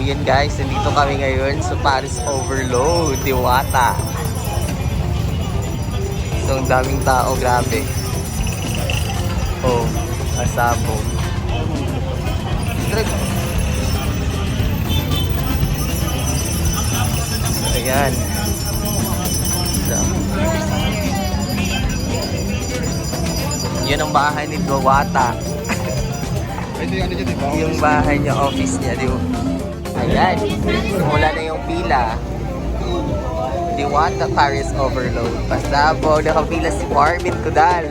Yun guys, nandito kami ngayon sa Paris Overload, Diwata. So, ang daming tao, grabe. Oh, asabong. Ayan. Yun ang bahay ni Diwata. Yung bahay niya, office niya, di ba? Ayan, simula na yung pila. Diwata Paris Overload. Pasabog, nakapila si Marvin Kudal.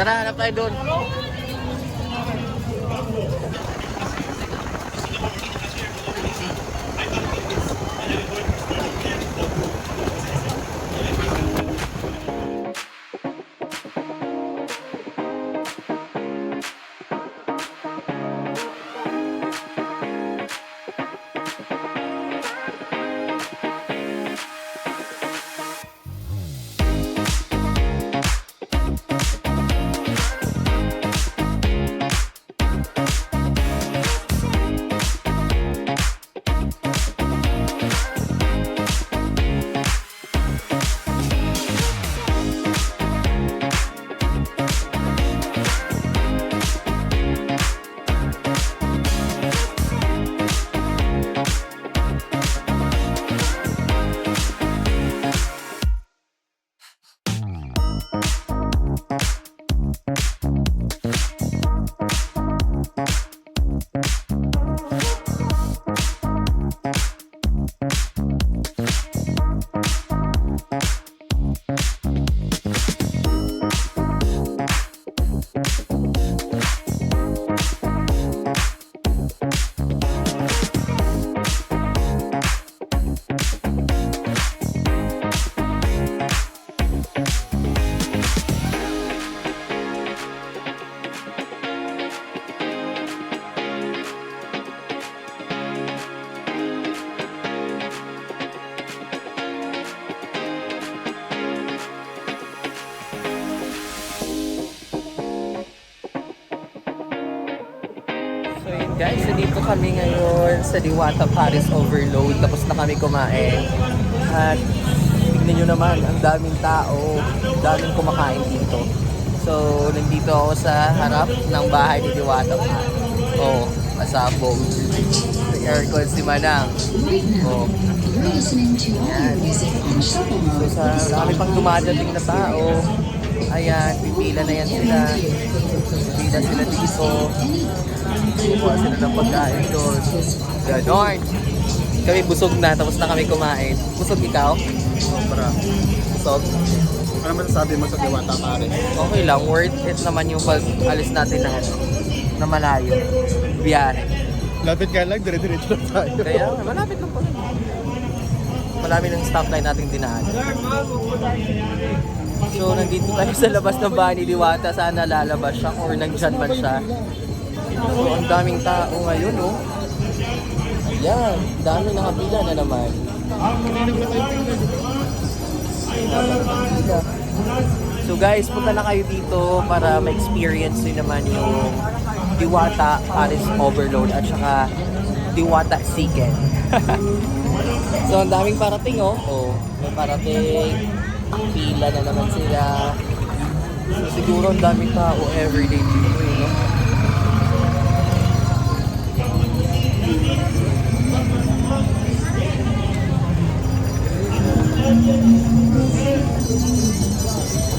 Tara, hanap tayo doon. Guys, dito kami ngayon sa Diwata Paris Overload. Tapos na kami kumain. At tignan nyo naman, ang daming tao. Daming kumakain dito. So, nandito ako sa harap ng bahay ni Diwata. Oh, pasabog. May aircon si Manang. Oh. Ayan. So, kami pang dumadating na tao. Ayan, pipila na yan sila. Pipila sila dito. Kukuha sila ng pagkain doon. Ganon. Kami busog na, tapos na kami kumain. Busog ikaw? Sobra. Busog? Ano masasabi mo sa Diwata pare? Okay lang, worth it naman yung pag-alis natin na, na malayo. Biyahe. Lapit ka lang, dire-diretso lang tayo. Kaya, malapit lang pala. Marami ng stoplight nating dinaan. So, nandito tayo sa labas ng bahay ni Diwata. Sana lalabas siya or nandyan man siya. So, ang daming tao ngayon, oh. Ayan, dami nakapila na naman. So guys, punta na kayo dito para ma-experience nyo naman yung Diwata Paris Overload at saka Diwata Chicken. So, ang daming parating, oh. Oh, may parating. Pila na naman sila. So, siguro ang daming tao everyday dito, you know?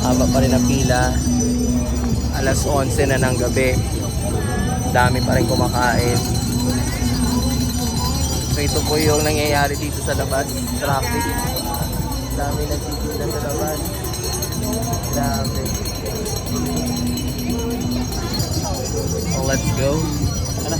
Haba pa rin ang pila. Alas 11 na ng gabi. Dami pa rin kumakain. So ito po yung nangyayari dito sa labas. Traffic. Dami nagtitila sa labas. Dami. So let's go. Ano?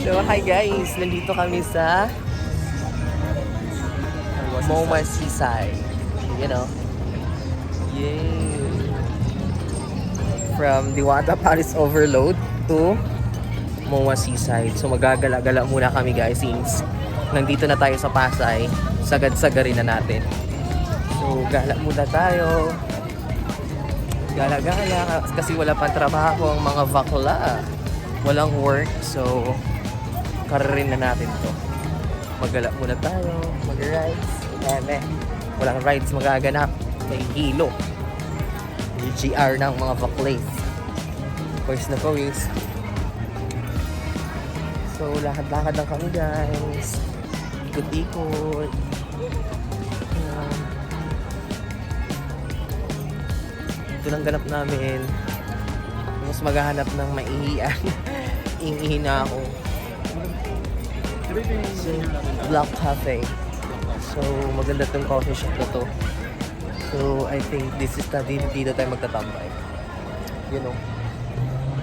So, hi guys! Nandito kami sa MoMA Seaside. You know? Yay! From Diwata Paris Overload to MoMA Seaside. So, magagala-gala muna kami guys since nandito na tayo sa Pasay. Sagad-sagarin na natin. So, gala muna tayo. Gala-gala kasi wala pang trabaho ang mga bakla. Walang work. So, kararin na natin to. Magala muna tayo, mag-rides. Walang rides magaganap. May hilo. GR ng mga baklis. Pwes na pawis. So, lakad-lakad lang kami guys. Ikot-ikot. Ito lang ganap namin. Mas maghahanap ng maihian. Ingihin na ako. So, Black Cafe. So, maganda tong coffee shop na to. So, I think this is dito tayo magtatambay. You know.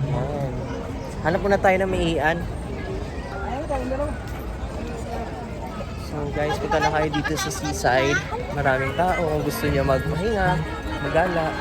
Yan. Hanap muna tayo ng maihian. So, guys, punta na kayo dito sa seaside. Maraming tao. Kung gusto nyo magpahinga, magala.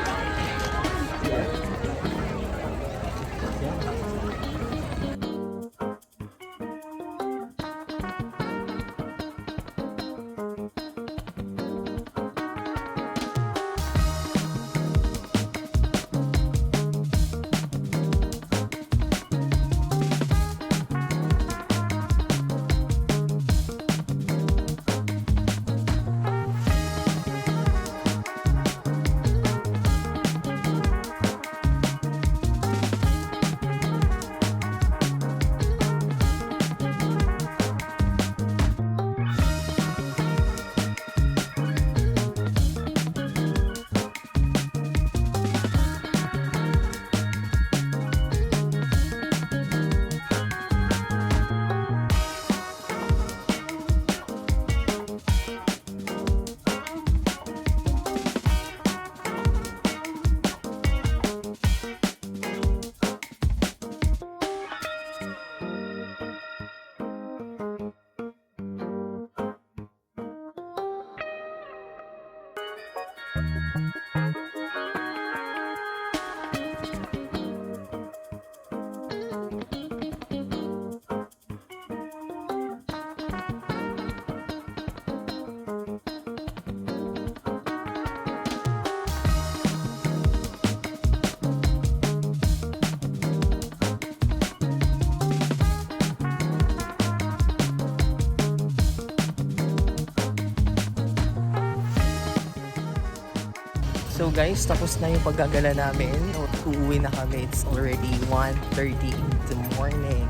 guys, tapos na yung paggagala namin. Uuwi na kami. It's already 1:30 in the morning.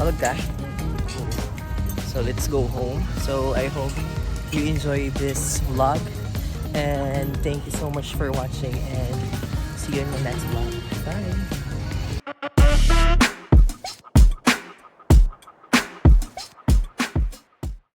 Pagod ka? So let's go home. So I hope you enjoy this vlog. And thank you so much for watching. And see you in the next vlog. Bye!